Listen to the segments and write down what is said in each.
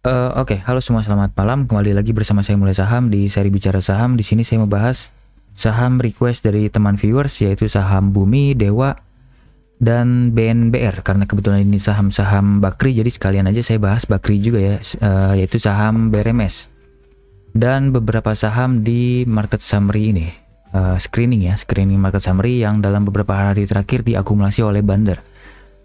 Oke, halo semua, selamat malam. Kembali lagi bersama saya Mulai Saham di seri Bicara Saham. Di sini saya membahas saham request dari teman viewers, yaitu saham Bumi, Dewa, dan BNBR. Karena kebetulan ini saham-saham Bakri, jadi sekalian aja saya bahas Bakri juga ya, yaitu saham BRMS. Dan beberapa saham di market summary ini. Screening market summary yang dalam beberapa hari terakhir diakumulasi oleh Bander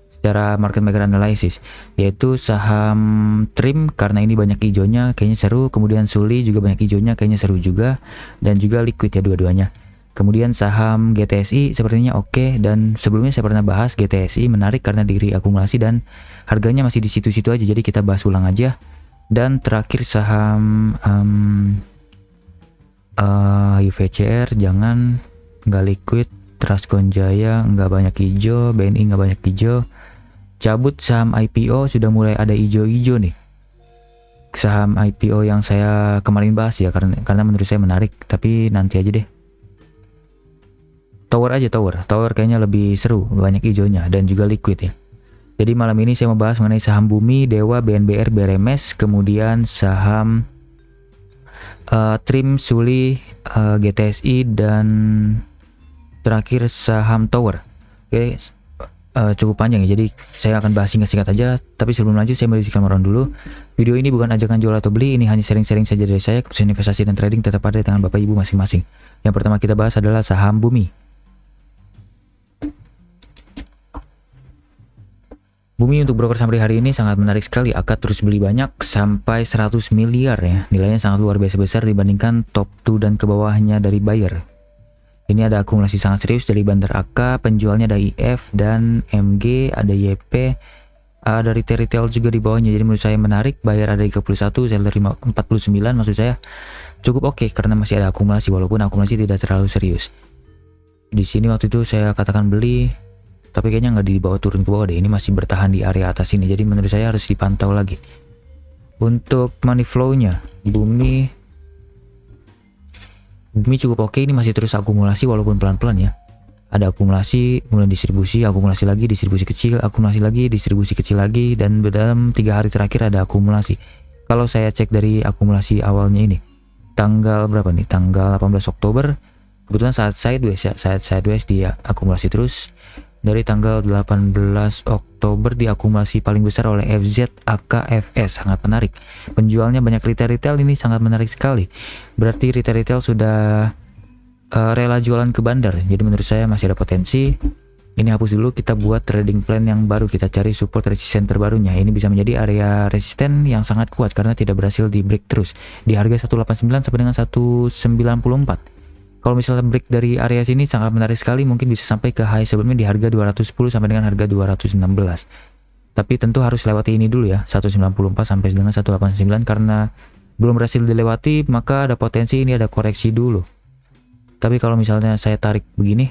secara market maker analysis, yaitu saham Trim karena ini banyak hijaunya kayaknya seru, kemudian Suli juga banyak hijaunya kayaknya seru juga, dan juga Liquid ya dua-duanya. Kemudian saham GTSI sepertinya oke, dan sebelumnya saya pernah bahas GTSI menarik karena diri akumulasi dan harganya masih di situ-situ aja, jadi kita bahas ulang aja. Dan terakhir saham UVCR jangan, nggak liquid. Trascon Jaya nggak banyak hijau, BNI nggak banyak hijau. Cabut saham IPO, sudah mulai ada hijau-hijau nih. Saham IPO yang saya kemarin bahas ya, karena menurut saya menarik, tapi nanti aja deh. Tower aja, Tower kayaknya lebih seru, banyak hijaunya dan juga liquid ya. Jadi malam ini saya membahas mengenai saham Bumi, Dewa, BNBR, BRMS, kemudian saham Trim, Suli, GTSI, dan terakhir saham Tower. Oke, cukup panjang ya, jadi saya akan bahas singkat-singkat aja. Tapi sebelum lanjut, saya mau disclaimer dulu. Video ini bukan ajakan jual atau beli, ini hanya sharing-sharing saja dari saya. Keputusan investasi dan trading tetap ada di tangan Bapak Ibu masing-masing. Yang pertama kita bahas adalah saham Bumi. Bumi untuk broker sampai hari ini sangat menarik sekali. Akad terus beli banyak sampai 100 miliar ya. Nilainya sangat luar biasa besar dibandingkan top 2 dan ke bawahnya dari buyer. Ini ada akumulasi sangat serius dari Banter AK, penjualnya ada IF dan MG, ada YP, ada retail juga di bawahnya. Jadi menurut saya menarik. Buyer ada 31, seller 49, maksud saya cukup oke karena masih ada akumulasi walaupun akumulasi tidak terlalu serius. Di sini waktu itu saya katakan beli, tapi kayaknya nggak dibawa turun ke bawah deh. Ini masih bertahan di area atas ini. Jadi menurut saya harus dipantau lagi. Untuk money flow-nya, Bumi cukup oke, ini masih terus akumulasi walaupun pelan-pelan ya. Ada akumulasi, mulai distribusi, akumulasi lagi, distribusi kecil, akumulasi lagi, distribusi kecil lagi, dan dalam 3 hari terakhir ada akumulasi. Kalau saya cek dari akumulasi awalnya ini, tanggal berapa nih? Tanggal 18 Oktober. Kebetulan saat sideways dia akumulasi terus. Dari tanggal 18 Oktober diakumulasi paling besar oleh FZ AKFS, sangat menarik. Penjualnya banyak retail, ini sangat menarik sekali. Berarti retail sudah rela jualan ke bandar. Jadi menurut saya masih ada potensi. Ini hapus dulu, kita buat trading plan yang baru, kita cari support resisten terbarunya. Ini bisa menjadi area resisten yang sangat kuat karena tidak berhasil di break terus di harga 189 sampai dengan 194. Kalau misalnya break dari area sini sangat menarik sekali, mungkin bisa sampai ke high sebelumnya di harga 210 sampai dengan harga 216. Tapi tentu harus lewati ini dulu ya, 194 sampai dengan 189, karena belum berhasil dilewati maka ada potensi ini ada koreksi dulu. Tapi kalau misalnya saya tarik begini,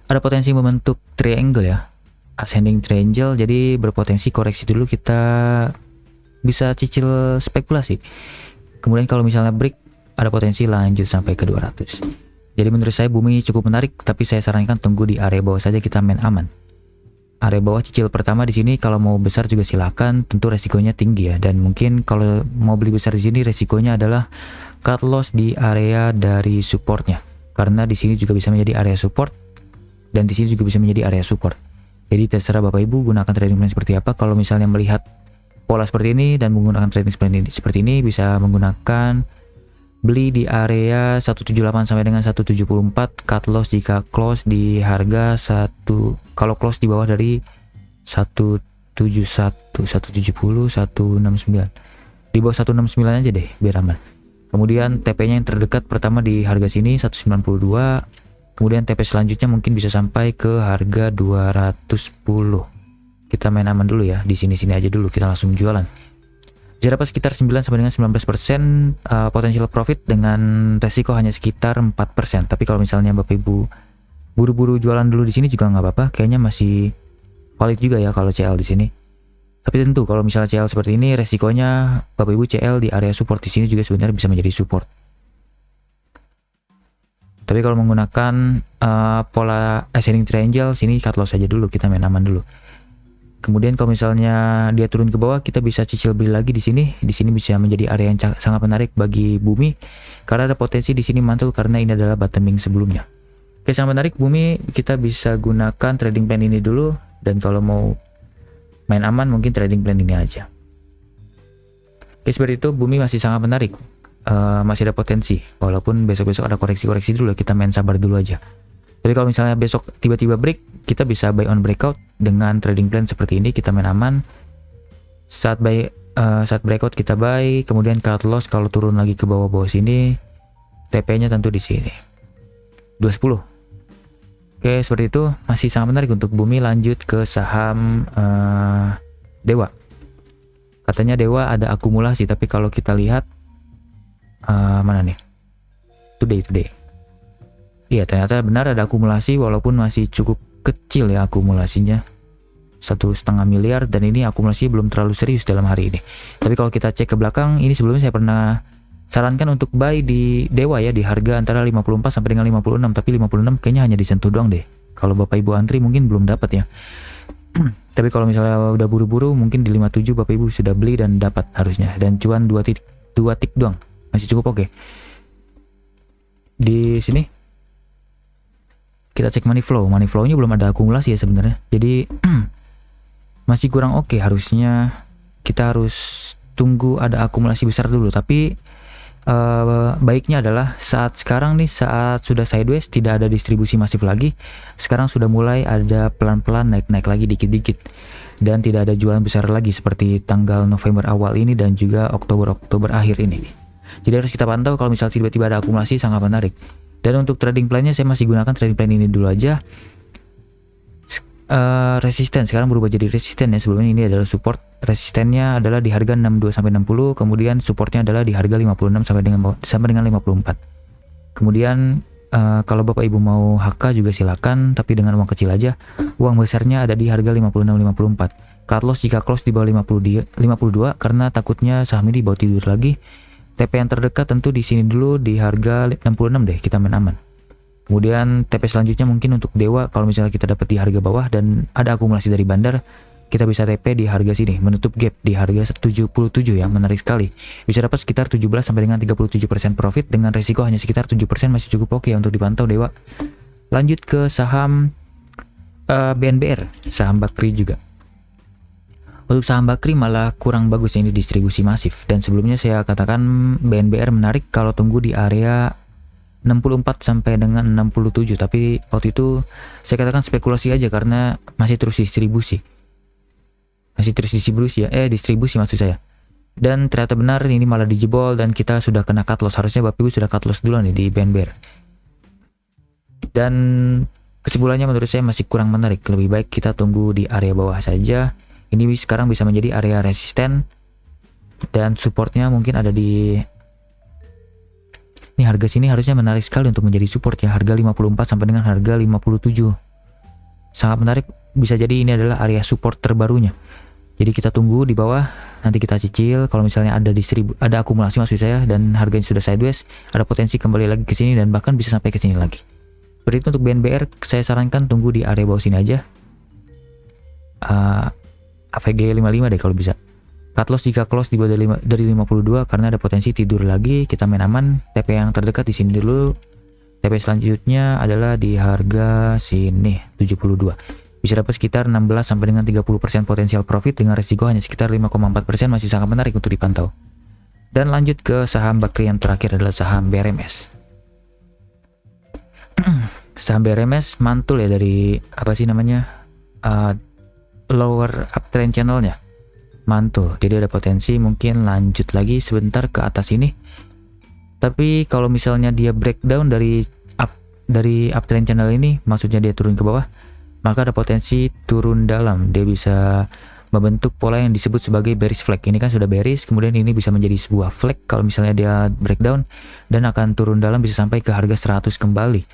ada potensi membentuk triangle ya, ascending triangle, jadi berpotensi koreksi dulu, kita bisa cicil spekulasi. Kemudian kalau misalnya break, ada potensi lanjut sampai ke 200. Jadi menurut saya Bumi cukup menarik, tapi saya sarankan tunggu di area bawah saja, kita main aman. Area bawah cicil pertama di sini, kalau mau besar juga silakan, tentu resikonya tinggi ya. Dan mungkin kalau mau beli besar di sini resikonya adalah cut loss di area dari supportnya. Karena di sini juga bisa menjadi area support dan di sini juga bisa menjadi area support. Jadi terserah Bapak Ibu gunakan trading plan seperti apa. Kalau misalnya melihat pola seperti ini dan menggunakan trading plan seperti ini, bisa menggunakan beli di area 178 sampai dengan 174, cut loss jika close di harga kalau close di bawah dari 171, 170, 169. Di bawah 169 aja deh biar aman. Kemudian TP-nya yang terdekat pertama di harga sini 192. Kemudian TP selanjutnya mungkin bisa sampai ke harga 210. Kita main aman dulu ya, di sini-sini aja dulu, kita langsung jualan. Jarak sekitar 9 sampai dengan 19%, potensial profit dengan resiko hanya sekitar 4%. Tapi kalau misalnya Bapak Ibu buru-buru jualan dulu di sini juga nggak apa-apa, kayaknya masih valid juga ya kalau CL di sini. Tapi tentu kalau misalnya CL seperti ini, resikonya Bapak Ibu CL di area support di sini juga sebenarnya bisa menjadi support. Tapi kalau menggunakan pola ascending triangle, sini cut loss saja dulu, kita main aman dulu. Kemudian kalau misalnya dia turun ke bawah, kita bisa cicil beli lagi di sini. Di sini bisa menjadi area yang sangat menarik bagi Bumi karena ada potensi di sini mantul karena ini adalah bottoming sebelumnya. Oke, sangat menarik Bumi, kita bisa gunakan trading plan ini dulu, dan kalau mau main aman mungkin trading plan ini aja. Oke, seperti itu Bumi masih sangat menarik. Masih ada potensi, walaupun besok-besok ada koreksi-koreksi dulu, kita main sabar dulu aja. Tapi kalau misalnya besok tiba-tiba break, kita bisa buy on breakout dengan trading plan seperti ini, kita main aman. Saat breakout kita buy, kemudian cut loss kalau turun lagi ke bawah-bawah sini, TP-nya tentu di sini 210. Oke, seperti itu masih sangat menarik untuk Bumi. Lanjut ke saham Dewa. Katanya Dewa ada akumulasi, tapi kalau kita lihat mana nih? Today. Iya, ternyata benar ada akumulasi walaupun masih cukup kecil ya akumulasinya. 1,5 miliar, dan ini akumulasi belum terlalu serius dalam hari ini. Tapi kalau kita cek ke belakang, ini sebelumnya saya pernah sarankan untuk buy di Dewa ya, di harga antara 54 sampai dengan 56, tapi 56 kayaknya hanya disentuh doang deh. Kalau Bapak Ibu antri mungkin belum dapat ya. Tapi kalau misalnya udah buru-buru mungkin di 57 Bapak Ibu sudah beli dan dapat harusnya, dan cuan 2 tick doang. Masih cukup oke. Di sini kita cek money flow-nya belum ada akumulasi ya sebenarnya. Jadi masih kurang oke. Harusnya kita harus tunggu ada akumulasi besar dulu. Tapi baiknya adalah saat sekarang nih, saat sudah sideways, tidak ada distribusi masif lagi, sekarang sudah mulai ada pelan-pelan naik-naik lagi dikit-dikit, dan tidak ada jualan besar lagi seperti tanggal November awal ini dan juga Oktober akhir ini. Jadi harus kita pantau kalau misalnya tiba-tiba ada akumulasi, sangat menarik. Dan untuk trading plan-nya saya masih gunakan trading plan ini dulu aja. Resisten sekarang berubah jadi resisten ya. Sebelumnya ini adalah support. Resistennya adalah di harga 62 sampai 60, kemudian supportnya adalah di harga 56 sampai dengan 54. Kemudian kalau Bapak Ibu mau HK juga silakan, tapi dengan uang kecil aja. Uang besarnya ada di harga 56-54. Cut loss jika close di bawah 52 karena takutnya saham ini bawa tidur lagi. TP yang terdekat tentu di sini dulu di harga 66 deh, kita main aman. Kemudian TP selanjutnya mungkin untuk Dewa, kalau misalnya kita dapat di harga bawah dan ada akumulasi dari bandar, kita bisa TP di harga sini, menutup gap di harga 77 ya, menarik sekali. Bisa dapat sekitar 17 sampai dengan 37% profit dengan resiko hanya sekitar 7%, masih cukup oke untuk dipantau Dewa. Lanjut ke saham BNBR, saham Bakri juga. Untuk saham Bakri malah kurang bagus ini distribusi masif, dan sebelumnya saya katakan BNBR menarik kalau tunggu di area 64 sampai dengan 67, tapi waktu itu saya katakan spekulasi aja karena masih terus distribusi maksud saya. Dan ternyata benar, ini malah dijebol dan kita sudah kena cut loss. Harusnya Bapak Ibu sudah cut loss duluan nih di BNBR. Dan kesimpulannya menurut saya masih kurang menarik, lebih baik kita tunggu di area bawah saja. Ini sekarang bisa menjadi area resisten dan supportnya mungkin ada di ini, harga sini harusnya menarik sekali untuk menjadi support ya, harga 54 sampai dengan harga 57. Sangat menarik, bisa jadi ini adalah area support terbarunya. Jadi kita tunggu di bawah, nanti kita cicil. Kalau misalnya ada akumulasi maksud saya dan harganya sudah sideways, ada potensi kembali lagi ke sini dan bahkan bisa sampai ke sini lagi. Seperti itu untuk BNBR, saya sarankan tunggu di area bawah sini aja. AVG 55 deh kalau bisa. Cut loss jika close di bawah dari 52 karena ada potensi tidur lagi, kita main aman. TP yang terdekat di sini dulu. TP selanjutnya adalah di harga sini 72. Bisa dapat sekitar 16 sampai dengan 30% potensial profit dengan resiko hanya sekitar 5,4%, masih sangat menarik untuk dipantau. Dan lanjut ke saham Bakri yang terakhir adalah saham BRMS. Saham BRMS mantul ya dari lower uptrend channelnya, mantul, jadi ada potensi mungkin lanjut lagi sebentar ke atas ini. Tapi kalau misalnya dia breakdown dari uptrend channel ini, maksudnya dia turun ke bawah, maka ada potensi turun dalam. Dia bisa membentuk pola yang disebut sebagai bearish flag. Ini kan sudah bearish, kemudian ini bisa menjadi sebuah flag kalau misalnya dia breakdown dan akan turun dalam, bisa sampai ke harga 100 kembali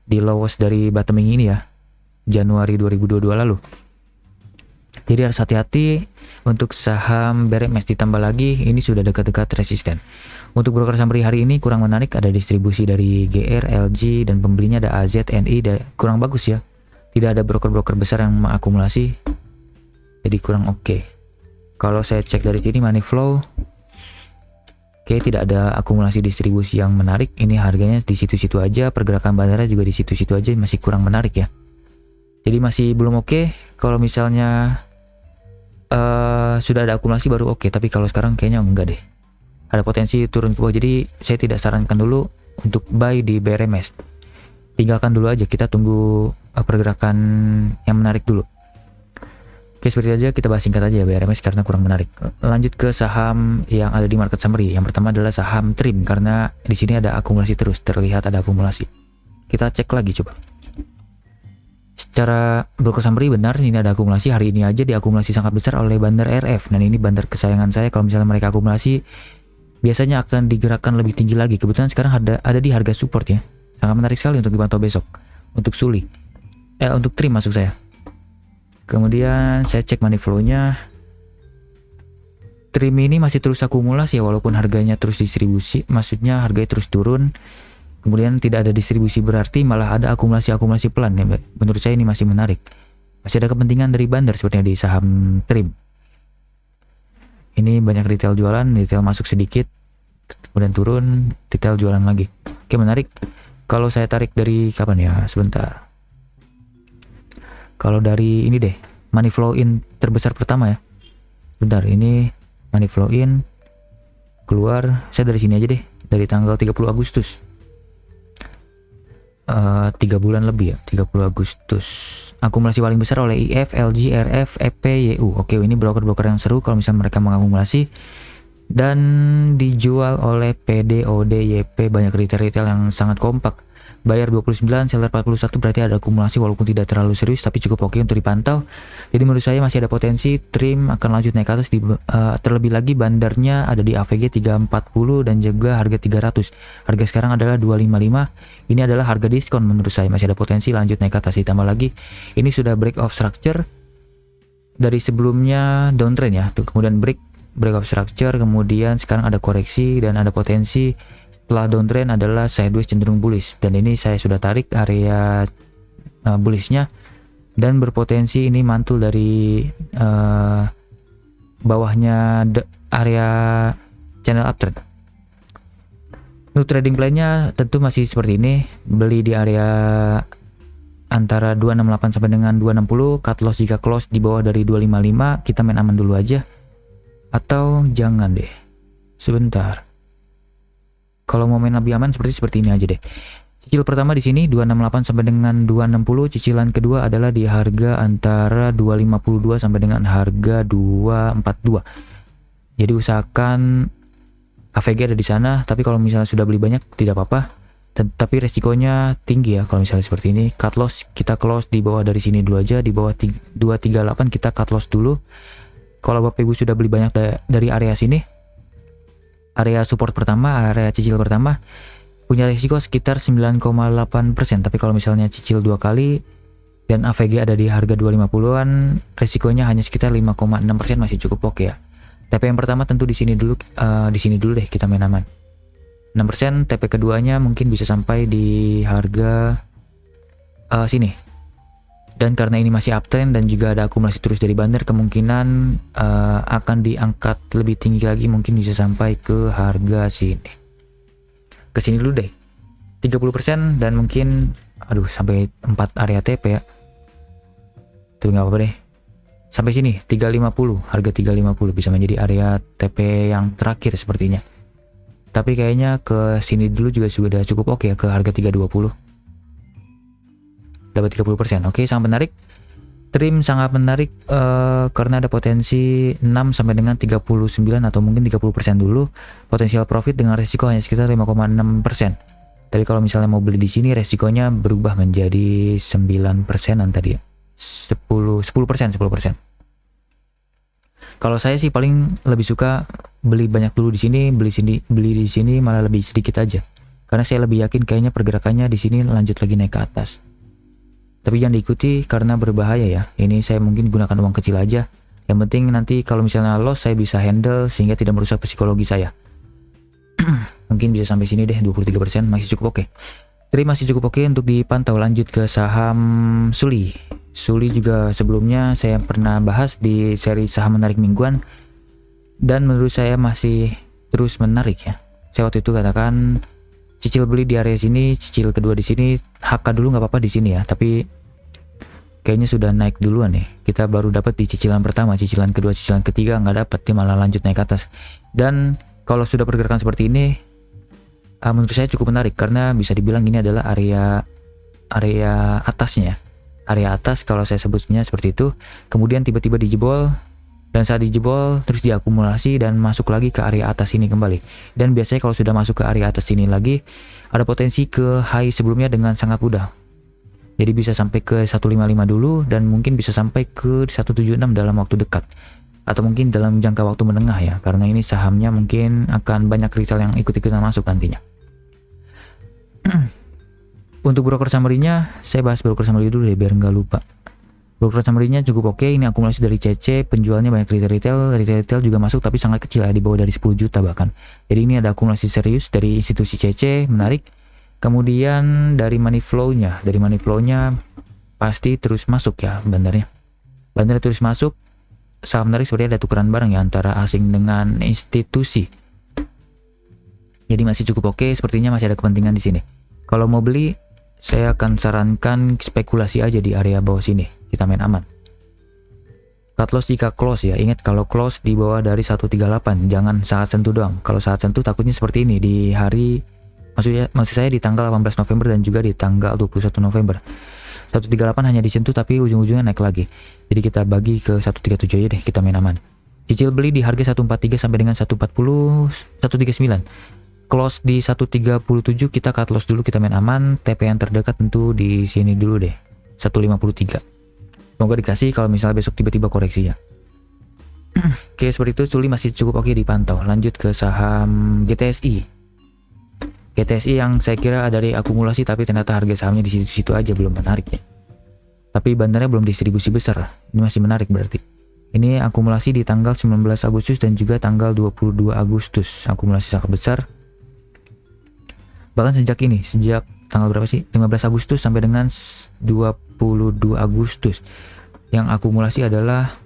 di lowest dari bottoming ini ya, Januari 2022 lalu. Jadi harus hati-hati untuk saham BRMS, ditambah lagi ini sudah dekat-dekat resisten. Untuk broker saham hari ini kurang menarik, ada distribusi dari GR, LG, dan pembelinya ada AZ, NI, kurang bagus ya. Tidak ada broker-broker besar yang mengakumulasi. jadi kurang oke. Kalau saya cek dari sini money flow, oke, tidak ada akumulasi distribusi yang menarik. Ini harganya di situ-situ aja, pergerakan bandara juga di situ-situ aja, masih kurang menarik ya. Jadi masih belum oke. Kalau misalnya sudah ada akumulasi baru oke, tapi kalau sekarang kayaknya enggak deh. Ada potensi turun ke bawah, jadi saya tidak sarankan dulu untuk buy di BRMS. Tinggalkan dulu aja, kita tunggu pergerakan yang menarik dulu. Oke, seperti aja kita bahas singkat aja ya BRMS karena kurang menarik. Lanjut ke saham yang ada di market summary. Yang pertama adalah saham TRIM karena di sini ada akumulasi terus, terlihat ada akumulasi. Kita cek lagi coba. Secara broker summary benar ini ada akumulasi, hari ini aja diakumulasi sangat besar oleh Bandar RF. Dan ini bandar kesayangan saya, kalau misalnya mereka akumulasi biasanya akan digerakkan lebih tinggi lagi. Kebetulan sekarang ada di harga support ya. Sangat menarik sekali untuk dipantau besok. Untuk Suli. Untuk TRIM maksud saya. Kemudian saya cek money flow-nya. TRIM ini masih terus akumulasi ya, walaupun harganya terus distribusi, maksudnya harganya terus turun. Kemudian tidak ada distribusi berarti malah ada akumulasi pelan ya. Menurut saya ini masih menarik. Masih ada kepentingan dari bandar sepertinya di saham TRIM. Ini banyak retail jualan, retail masuk sedikit, kemudian turun, retail jualan lagi. Oke, menarik. Kalau saya tarik dari kapan ya? Sebentar. Kalau dari ini deh, money flow in terbesar pertama ya. Bentar, ini money flow in keluar, saya dari sini aja deh, dari tanggal 30 Agustus. 3 bulan lebih ya, 30 Agustus. Akumulasi paling besar oleh IF, LG, RF, EP, YU. Oke, ini broker-broker yang seru kalau misalnya mereka mengakumulasi. Dan dijual oleh PD, OD, YP, banyak retail-retail yang sangat kompak. Bayar 29, seller 41, berarti ada akumulasi walaupun tidak terlalu serius tapi cukup oke untuk dipantau. Jadi menurut saya masih ada potensi TRIM akan lanjut naik ke atas. Terlebih lagi bandarnya ada di AVG 340 dan juga harga 300. Harga sekarang adalah 255. Ini adalah harga diskon menurut saya, masih ada potensi lanjut naik ke atas. Ditambah lagi ini sudah break of structure dari sebelumnya downtrend ya, kemudian break of structure, kemudian sekarang ada koreksi dan ada potensi setelah downtrend adalah sideways cenderung bullish, dan ini saya sudah tarik area bullishnya dan berpotensi ini mantul dari bawahnya area channel uptrend. Untuk trading plan-nya tentu masih seperti ini, beli di area antara 268 sampai dengan 260, cut loss jika close di bawah dari 255, kita main aman dulu aja. Atau jangan deh, sebentar. Kalau mau main lebih aman seperti ini aja deh. Cicil pertama di sini 268 sampai dengan 260, cicilan kedua adalah di harga antara 252 sampai dengan harga 242. Jadi usahakan AVG ada di sana, tapi kalau misalnya sudah beli banyak tidak apa-apa. Tapi resikonya tinggi ya kalau misalnya seperti ini. Cut loss kita close di bawah dari sini dulu aja, di bawah 238 kita cut loss dulu. Kalau Bapak Ibu sudah beli banyak dari area sini, area support pertama, area cicil pertama, punya risiko sekitar 9,8%. Tapi kalau misalnya cicil 2 kali dan AVG ada di harga 250-an, risikonya hanya sekitar 5,6%, masih cukup oke ya. TP yang pertama tentu di sini dulu deh kita main aman. 6%, TP keduanya mungkin bisa sampai di harga sini. Dan karena ini masih uptrend dan juga ada akumulasi terus dari bandar, kemungkinan akan diangkat lebih tinggi lagi, mungkin bisa sampai ke harga sini. Ke sini dulu deh. 30% dan mungkin sampai 4 area TP ya. Tuh nggak apa-apa deh. Sampai sini 350, harga 350 bisa menjadi area TP yang terakhir sepertinya. Tapi kayaknya ke sini dulu juga sudah cukup oke ya, ke harga 320. Dapat 30%. Oke, sangat menarik. TRIM sangat menarik karena ada potensi 6 sampai dengan 39 atau mungkin 30% dulu. Potensial profit dengan resiko hanya sekitar 5,6%. Tapi kalau misalnya mau beli di sini resikonya berubah menjadi 9%-an tadi ya. 10%. Kalau saya sih paling lebih suka beli banyak dulu di sini, beli di sini malah lebih sedikit aja. Karena saya lebih yakin kayaknya pergerakannya di sini lanjut lagi naik ke atas. Tapi jangan diikuti karena berbahaya ya. Ini saya mungkin gunakan uang kecil aja. Yang penting nanti kalau misalnya loss saya bisa handle sehingga tidak merusak psikologi saya. Mungkin bisa sampai sini deh, 23%, masih cukup oke. TRIM masih cukup oke untuk dipantau. Lanjut ke saham Suli. Suli juga sebelumnya saya pernah bahas di seri saham menarik mingguan, dan menurut saya masih terus menarik ya. Saya waktu itu katakan cicil beli di area sini, cicil kedua di sini, HK dulu nggak apa-apa di sini ya, tapi kayaknya sudah naik duluan nih. Kita baru dapat di cicilan pertama, cicilan kedua, cicilan ketiga nggak dapat, dia malah lanjut naik ke atas. Dan kalau sudah pergerakan seperti ini, menurut saya cukup menarik karena bisa dibilang ini adalah area atasnya. Area atas kalau saya sebutnya seperti itu. Kemudian tiba-tiba dijebol, dan saat dijebol terus diakumulasi dan masuk lagi ke area atas ini kembali. Dan biasanya kalau sudah masuk ke area atas ini lagi, ada potensi ke high sebelumnya dengan sangat mudah. Jadi bisa sampai ke 155 dulu dan mungkin bisa sampai ke 176 dalam waktu dekat. Atau mungkin dalam jangka waktu menengah ya, karena ini sahamnya mungkin akan banyak retail yang ikut-ikutan masuk nantinya. Untuk broker summary-nya, saya bahas broker summary dulu deh biar nggak lupa. Broker summary-nya cukup oke, ini akumulasi dari CC, penjualnya banyak retail juga masuk tapi sangat kecil ya, di bawah dari 10 juta bahkan. Jadi ini ada akumulasi serius dari institusi CC, menarik. Kemudian dari money flow-nya pasti terus masuk ya bandarnya. Bandarnya terus masuk, saham menarik seperti ada tukeran barang ya antara asing dengan institusi. Jadi masih cukup oke, sepertinya masih ada kepentingan di sini. Kalau mau beli, saya akan sarankan spekulasi aja di area bawah sini. Kita main aman. Cut loss jika close ya. Ingat kalau close di bawah dari 138, jangan saat sentuh doang. Kalau saat sentuh takutnya seperti ini di hari, maksud saya di tanggal 18 November dan juga di tanggal 21 November. 138 hanya disentuh tapi ujung-ujungnya naik lagi. Jadi kita bagi ke 137 aja deh, kita main aman. Cicil beli di harga 143 sampai dengan 140, 139. Close di 137, kita cut loss dulu, kita main aman. TP yang terdekat tentu di sini dulu deh, 153. Semoga dikasih kalau misalnya besok tiba-tiba koreksi ya. Oke, seperti itu. Suli masih cukup oke dipantau. Lanjut ke saham GTSI. GTSI yang saya kira ada dari akumulasi tapi ternyata harga sahamnya di situ-situ aja, belum menarik ya. Tapi bandarnya belum distribusi besar. Ini masih menarik berarti. Ini akumulasi di tanggal 19 Agustus dan juga tanggal 22 Agustus. Akumulasi sangat besar. Bahkan sejak tanggal berapa sih? 15 Agustus sampai dengan 22 Agustus. Yang akumulasi adalah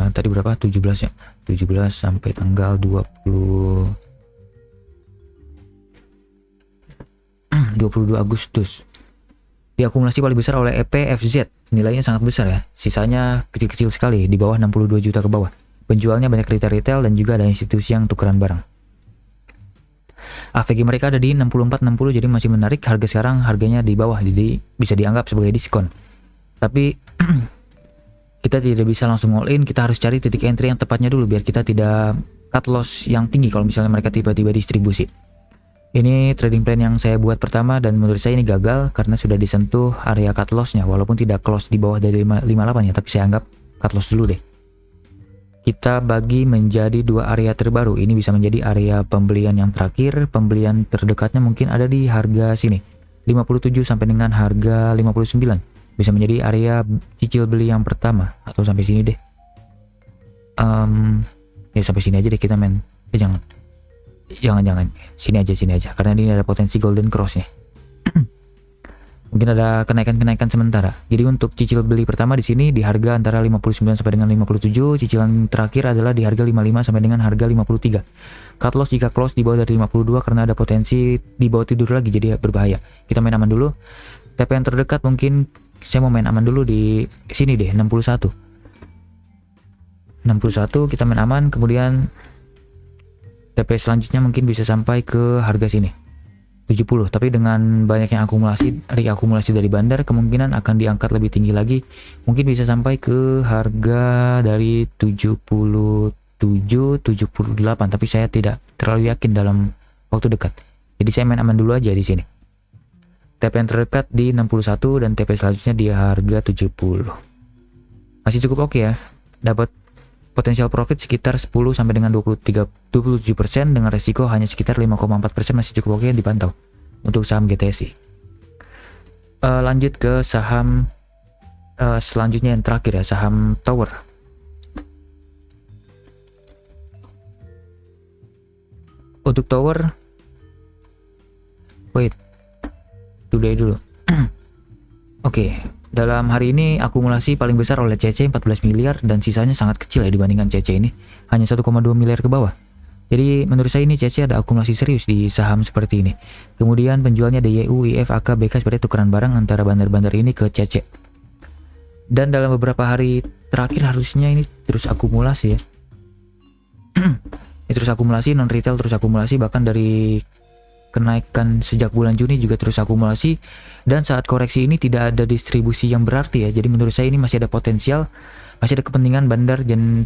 tadi berapa? 17 ya. 17 sampai tanggal 22 Agustus. Diakumulasi paling besar oleh EPFZ. Nilainya sangat besar ya. Sisanya kecil-kecil sekali, di bawah 62 juta ke bawah. Penjualnya banyak retail dan juga ada institusi yang tukeran barang. AVG mereka ada di 64-60, jadi masih menarik. Harga sekarang harganya di bawah, jadi bisa dianggap sebagai diskon. Tapi kita tidak bisa langsung all in, kita harus cari titik entry yang tepatnya dulu biar kita tidak cut loss yang tinggi kalau misalnya mereka tiba-tiba distribusi. Ini trading plan yang saya buat pertama dan menurut saya ini gagal karena sudah disentuh area cut loss-nya walaupun tidak close di bawah dari 58 ya, tapi saya anggap cut loss dulu deh. Kita bagi menjadi dua area terbaru. Ini bisa menjadi area pembelian yang terakhir. Pembelian terdekatnya mungkin ada di harga sini, 57 sampai dengan harga 59. Bisa menjadi area cicil beli yang pertama atau sampai sini deh. Ya sampai sini aja deh kita main. Jangan sini aja karena ini ada potensi golden cross nih. Mungkin ada kenaikan sementara. Jadi untuk cicil beli pertama di sini di harga antara 59 sampai dengan 57, cicilan terakhir adalah di harga 55 sampai dengan harga 53. Cut loss jika close di bawah dari 52 karena ada potensi di bawah tidur lagi, jadi berbahaya. Kita main aman dulu. TP yang terdekat mungkin saya mau main aman dulu di sini deh, 61. Kita main aman, kemudian TP selanjutnya mungkin bisa sampai ke harga sini 70, tapi dengan banyaknya reakumulasi dari bandar kemungkinan akan diangkat lebih tinggi lagi, mungkin bisa sampai ke harga dari 77, 78, tapi saya tidak terlalu yakin dalam waktu dekat. Jadi saya main aman dulu aja di sini. TP yang terdekat di 61 dan TP selanjutnya di harga 70. Masih cukup oke ya. Dapat potensial profit sekitar 10 sampai dengan 27% dengan resiko hanya sekitar 5,4%, masih cukup oke dipantau untuk saham GTSI. Lanjut ke saham selanjutnya yang terakhir ya, saham Tower. Untuk Tower, wait, today dulu. Oke, dalam hari ini akumulasi paling besar oleh CC 14 miliar dan sisanya sangat kecil ya dibandingkan CC ini, hanya 1,2 miliar ke bawah. Jadi menurut saya ini CC ada akumulasi serius di saham seperti ini. Kemudian penjualnya DYU, IF, AK, BK seperti tukeran barang antara bandar-bandar ini ke CC. Dan dalam beberapa hari terakhir harusnya ini terus akumulasi ya. Ini terus akumulasi, non retail terus akumulasi, bahkan dari kenaikan sejak bulan Juni juga terus akumulasi, dan saat koreksi ini tidak ada distribusi yang berarti ya. Jadi menurut saya ini masih ada potensial, masih ada kepentingan bandar, dan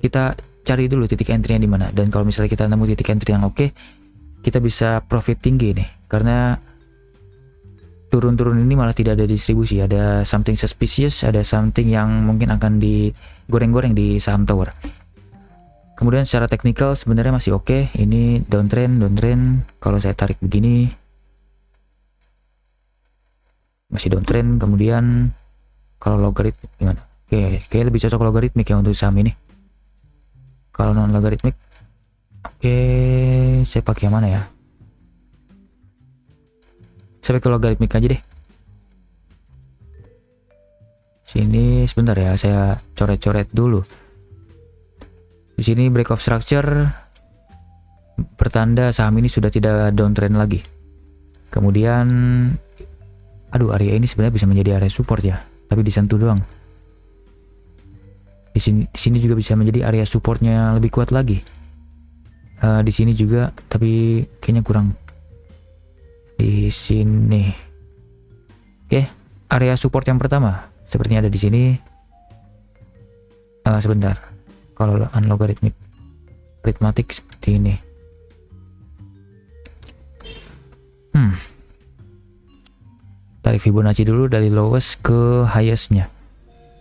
kita cari dulu titik entry-nya di mana. Dan kalau misalnya kita nemu titik entry yang oke, kita bisa profit tinggi nih, karena turun-turun ini malah tidak ada distribusi, ada something suspicious, ada something yang mungkin akan digoreng-goreng di saham tower. Kemudian secara teknikal sebenarnya masih oke. Ini downtrend. Kalau saya tarik begini masih downtrend. Kemudian kalau logaritmik gimana? Oke, kayaknya lebih cocok logaritmik ya untuk saham ini. Kalau non logaritmik, oke, saya pakai yang mana ya? Saya pakai logaritmik aja deh. Sini sebentar ya, saya coret-coret dulu. Di sini break of structure pertanda saham ini sudah tidak downtrend lagi. Kemudian, aduh, area ini sebenarnya bisa menjadi area support ya, tapi disentuh doang. Di sini juga bisa menjadi area supportnya lebih kuat lagi. Di sini juga, tapi kayaknya kurang. Di sini, oke, area support yang pertama sepertinya ada di sini. Sebentar, kalau unlogarithmic, arithmetic seperti ini. Tarik Fibonacci dulu dari lowest ke highestnya.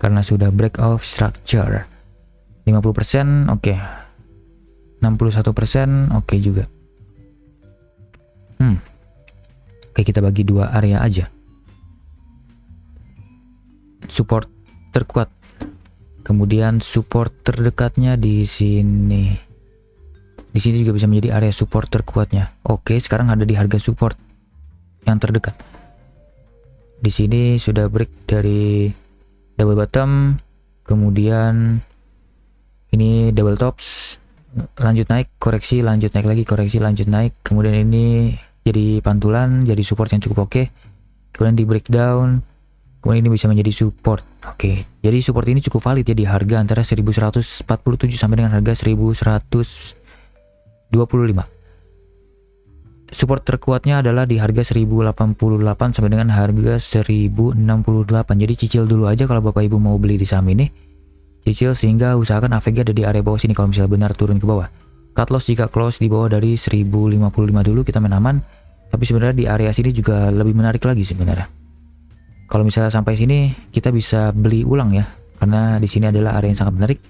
Karena sudah break of structure 50%, oke. 61%, oke juga. Oke, kita bagi dua area aja. Support terkuat, kemudian support terdekatnya di sini. Di sini juga bisa menjadi area support terkuatnya. Oke, sekarang ada di harga support yang terdekat. Di sini sudah break dari double bottom, kemudian ini double tops, lanjut naik, koreksi, lanjut naik lagi, koreksi, lanjut naik, kemudian ini jadi pantulan, jadi support yang cukup oke. Kemudian di breakdown, kemudian ini bisa menjadi support. Oke, jadi support ini cukup valid ya di harga antara 1147 sampai dengan harga 1125. Support terkuatnya adalah di harga 1088 sampai dengan harga 1068. Jadi cicil dulu aja kalau Bapak Ibu mau beli di saham ini. Cicil sehingga usahakan AVG ada di area bawah sini kalau misalnya benar turun ke bawah. Cut loss jika close di bawah dari 1055 dulu kita main aman. Tapi sebenarnya di area sini juga lebih menarik lagi sebenarnya. Kalau misalnya sampai sini kita bisa beli ulang ya, karena di sini adalah area yang sangat menarik.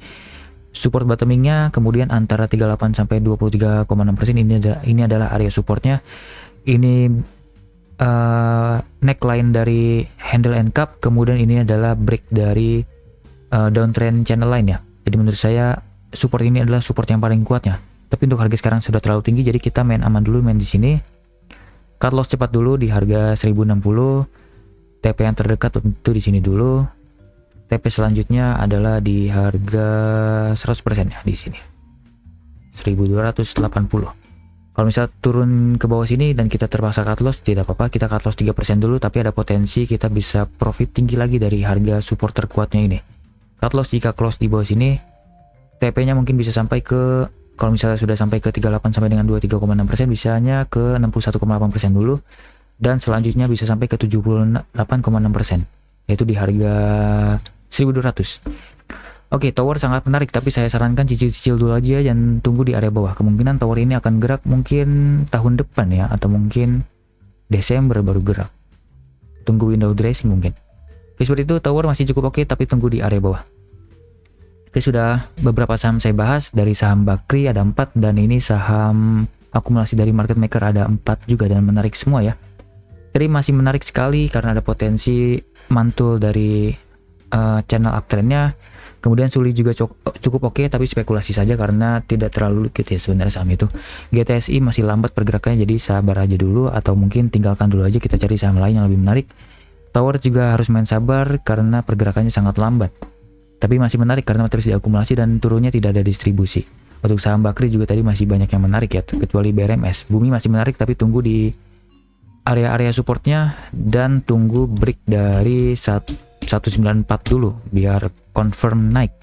Support bottomingnya kemudian antara 38 sampai 23,6%, ini adalah area supportnya. Ini neckline dari handle and cup, kemudian ini adalah break dari downtrend channel line ya. Jadi menurut saya support ini adalah support yang paling kuatnya. Tapi untuk harga sekarang sudah terlalu tinggi, jadi kita main aman dulu, main di sini. Cut loss cepat dulu di harga 1060. TP yang terdekat tentu di sini dulu. TP selanjutnya adalah di harga 100% ya di sini. 1280. Kalau misal turun ke bawah sini dan kita terpaksa cut loss, tidak apa-apa, kita cut loss 3% dulu, tapi ada potensi kita bisa profit tinggi lagi dari harga support terkuatnya ini. Cut loss jika close di bawah sini, TP-nya mungkin bisa sampai ke, kalau misalnya sudah sampai ke 38 sampai dengan 23,6%, bisanya ke 61,8% dulu, dan selanjutnya bisa sampai ke 78,6%, yaitu di harga 1200. Oke, tower sangat menarik, tapi saya sarankan cicil-cicil dulu aja dan tunggu di area bawah. Kemungkinan tower ini akan gerak mungkin tahun depan ya, atau mungkin Desember baru gerak. Tunggu window dressing mungkin. Oke, seperti itu, tower masih cukup oke, tapi tunggu di area bawah. Oke, sudah beberapa saham saya bahas. Dari saham Bakri ada 4, dan ini saham akumulasi dari market maker ada 4 juga, dan menarik semua ya. Jadi masih menarik sekali karena ada potensi mantul dari channel uptrendnya. Kemudian Suli juga cukup oke, tapi spekulasi saja karena tidak terlalu liquid ya sebenarnya saham itu. GTSI masih lambat pergerakannya, jadi sabar aja dulu, atau mungkin tinggalkan dulu aja, kita cari saham lain yang lebih menarik. Tower juga harus main sabar karena pergerakannya sangat lambat. Tapi masih menarik karena terus diakumulasi dan turunnya tidak ada distribusi. Untuk saham Bakri juga tadi masih banyak yang menarik ya, kecuali BRMS. Bumi masih menarik tapi tunggu di area-area supportnya dan tunggu break dari 194 dulu biar confirm naik.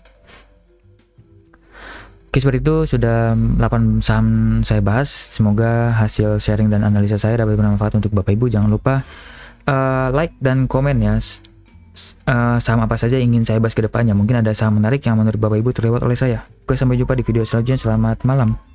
Oke, seperti itu sudah 8 saham saya bahas. Semoga hasil sharing dan analisa saya dapat bermanfaat untuk Bapak Ibu. Jangan lupa like dan komen ya. Saham apa saja ingin saya bahas ke depannya. Mungkin ada saham menarik yang menurut Bapak Ibu terlewat oleh saya. Oke, sampai jumpa di video selanjutnya. Selamat malam.